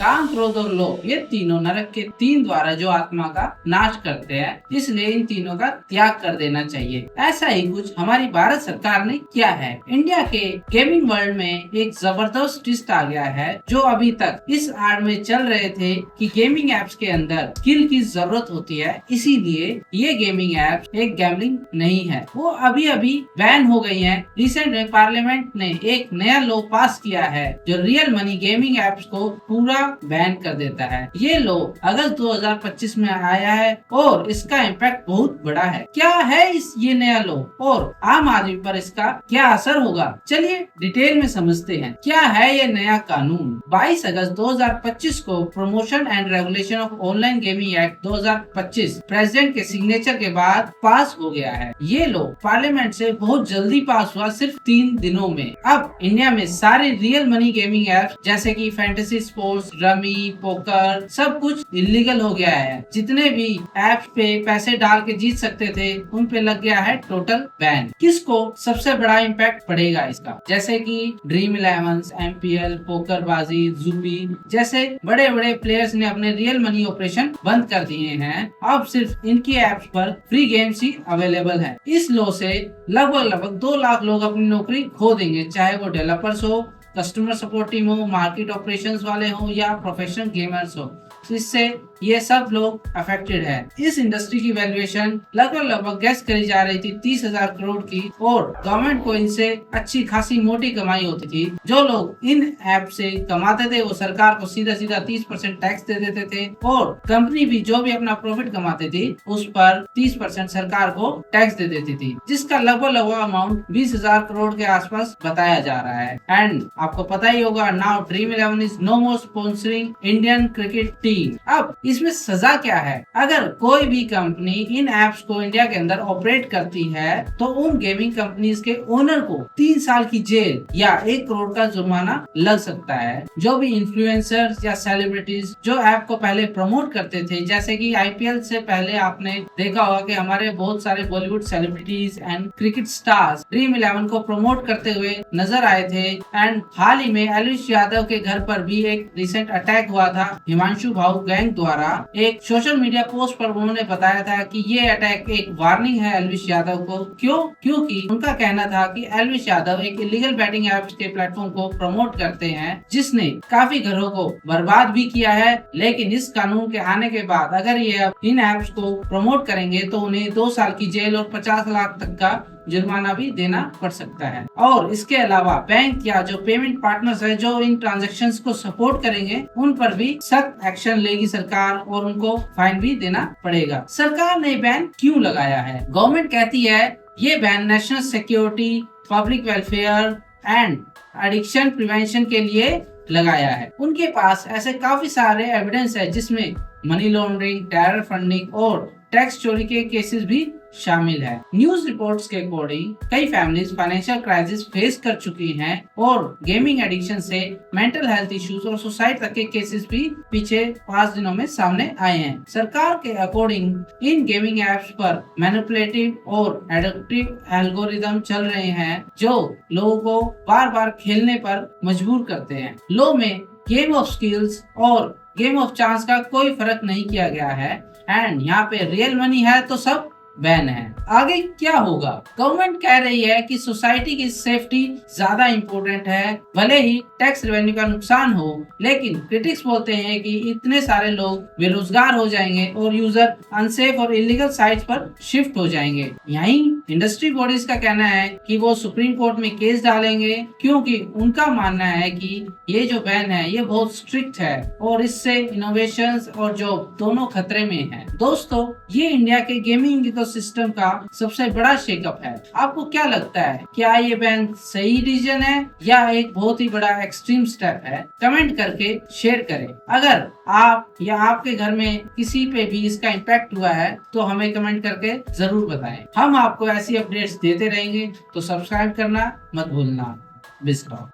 काम, क्रोध और लोभ, ये तीनों नरक के 3 द्वारा जो आत्मा का नाश करते हैं, इसलिए इन तीनों का त्याग कर देना चाहिए। ऐसा ही कुछ हमारी भारत सरकार ने किया है। इंडिया के गेमिंग वर्ल्ड में एक जबरदस्त ट्विस्ट आ गया है, जो अभी तक इस आड़ में चल रहे थे कि गेमिंग एप्स के अंदर स्किल की जरूरत होती है, इसीलिए ये गेमिंग एप्स एक गैम्बलिंग नहीं है, वो अभी अभी बैन हो गई है। रिसेंट में पार्लियामेंट ने एक नया लॉ पास किया है जो रियल मनी गेमिंग एप्स को पूरा बैन कर देता है। ये लॉ अगस्त 2025 में आया है और इसका इम्पैक्ट बहुत बड़ा है। क्या है ये नया लॉ और आम आदमी पर इसका क्या असर होगा, चलिए डिटेल में समझते हैं। क्या है ये नया कानून? 22 अगस्त 2025 को promotion and regulation of online gaming act 2025 president के सिग्नेचर के बाद पास हो गया है। ये लॉ पार्लियामेंट से बहुत जल्दी पास हुआ, सिर्फ 3 दिनों में। अब इंडिया में सारे रियल मनी गेमिंग एप्स जैसे कि फैंटेसी स्पोर्ट्स, रमी, पोकर, सब कुछ इलीगल हो गया है। जितने भी एप्स पे पैसे डाल के जीत सकते थे, उन पे लग गया है टोटल बैन। किसको सबसे बड़ा इम्पैक्ट पड़ेगा इसका? जैसे कि ड्रीम 11, MPL, पोकरबाजी, जुबी जैसे बड़े बड़े प्लेयर्स ने अपने रियल मनी ऑपरेशन बंद कर दिए हैं। अब सिर्फ इनकी एप्स पर फ्री गेम्स ही अवेलेबल है। इस लॉ से लगभग 2 लाख लोग अपनी नौकरी खो देंगे, चाहे वो डेवलपर्स हो, कस्टमर सपोर्ट टीम हो, मार्केट ऑपरेशंस वाले हो या प्रोफेशनल गेमर्स हो। इससे ये सब लोग अफेक्टेड है। इस इंडस्ट्री की वैल्यूएशन लगभग गैस करी जा रही थी 30,000 करोड़ की और गवर्नमेंट को इनसे अच्छी खासी मोटी कमाई होती थी। जो लोग इन ऐप से कमाते थे वो सरकार को सीधा 30% टैक्स दे देते थे और कंपनी भी जो भी अपना प्रॉफिट कमाते थे उस पर 30% सरकार को टैक्स दे देती थी, जिसका लगभग अमाउंट 20,000 करोड़ के आसपास बताया जा रहा है। एंड आपको पता ही होगा, now Dream 11 is no more sponsoring Indian cricket team. अब इसमें सजा क्या है? अगर कोई भी कंपनी इन एप्स को इंडिया के अंदर ऑपरेट करती है तो उन गेमिंग कंपनीज के ओनर को 3 साल की जेल या 1 करोड़ का जुर्माना लग सकता है। जो भी इन्फ्लुएंसर्स या सेलिब्रिटीज जो ऐप को पहले प्रमोट करते थे, जैसे कि IPL से पहले आपने देखा होगा कि हमारे बहुत सारे Bollywood celebrities and cricket stars dream 11 को प्रमोट करते हुए नजर आए थे। एंड हाल ही में एलविश यादव के घर पर भी एक रिसेंट अटैक हुआ था हिमांशु भाऊ गैंग द्वारा। एक सोशल मीडिया पोस्ट पर उन्होंने बताया था कि ये अटैक एक वार्निंग है एलविश यादव को। क्यों? क्योंकि उनका कहना था कि एलविश यादव एक इलीगल बैटिंग ऐप्स के प्लेटफॉर्म को प्रमोट करते हैं, जिसने काफी घरों को बर्बाद भी किया है। लेकिन इस कानून के आने के बाद अगर ये इन ऐप्स को प्रमोट करेंगे तो उन्हें 2 साल की जेल और 50 लाख तक का जुर्माना भी देना पड़ सकता है। और इसके अलावा बैंक या जो पेमेंट पार्टनर्स है जो इन ट्रांजैक्शंस को सपोर्ट करेंगे, उन पर भी सख्त एक्शन लेगी सरकार और उनको फाइन भी देना पड़ेगा। सरकार ने बैन क्यों लगाया है? गवर्नमेंट कहती है ये ban national security, public welfare and addiction prevention के लिए लगाया है। उनके पास ऐसे काफी सारे एविडेंस है जिसमें मनी लॉन्ड्रिंग, टेरर फंडिंग और टैक्स चोरी के केसेस भी शामिल है। न्यूज रिपोर्ट्स के अकॉर्डिंग कई फैमिलीज फाइनेंशियल क्राइसिस फेस कर चुकी हैं और गेमिंग एडिक्शन से मेंटल हेल्थ इश्यूज और सुसाइड तक के केसेस भी पीछे 5 दिनों में सामने आए हैं। सरकार के अकॉर्डिंग इन गेमिंग एप्स पर मैनिपुलेटिव और एडिक्टिव एल्गोरिदम चल रहे हैं जो लोगों को बार बार खेलने पर मजबूर करते हैं। लॉ में गेम ऑफ स्किल्स और गेम ऑफ चांस का कोई फर्क नहीं किया गया है एंड यहाँ पे रियल मनी है तो सब बैन है। आगे क्या होगा? गवर्नमेंट कह रही है कि सोसाइटी की सेफ्टी ज्यादा इम्पोर्टेंट है, भले ही टैक्स रेवेन्यू का नुकसान हो, लेकिन क्रिटिक्स बोलते हैं कि इतने सारे लोग बेरोजगार हो जाएंगे और यूजर अनसेफ और इलीगल साइट्स पर शिफ्ट हो जाएंगे। यहीं इंडस्ट्री बॉडीज का कहना है कि वो सुप्रीम कोर्ट में केस डालेंगे, क्योंकि उनका मानना है कि ये जो बैन है ये बहुत स्ट्रिक्ट है और इससे इनोवेशंस और जॉब दोनों खतरे में है। दोस्तों, ये इंडिया के गेमिंग इकोसिस्टम का सबसे बड़ा शेकअप है। आपको क्या लगता है? क्या ये बैन सही डिसीजन है या एक बहुत ही बड़ा एक्सट्रीम स्टेप है? कमेंट करके शेयर करें। अगर आप या आपके घर में किसी पे भी इसका इम्पैक्ट हुआ है तो हमें कमेंट करके जरूर बताएं। हम आपको ऐसी अपडेट्स देते रहेंगे, तो सब्सक्राइब करना मत भूलना। बिस्मिल्लाह।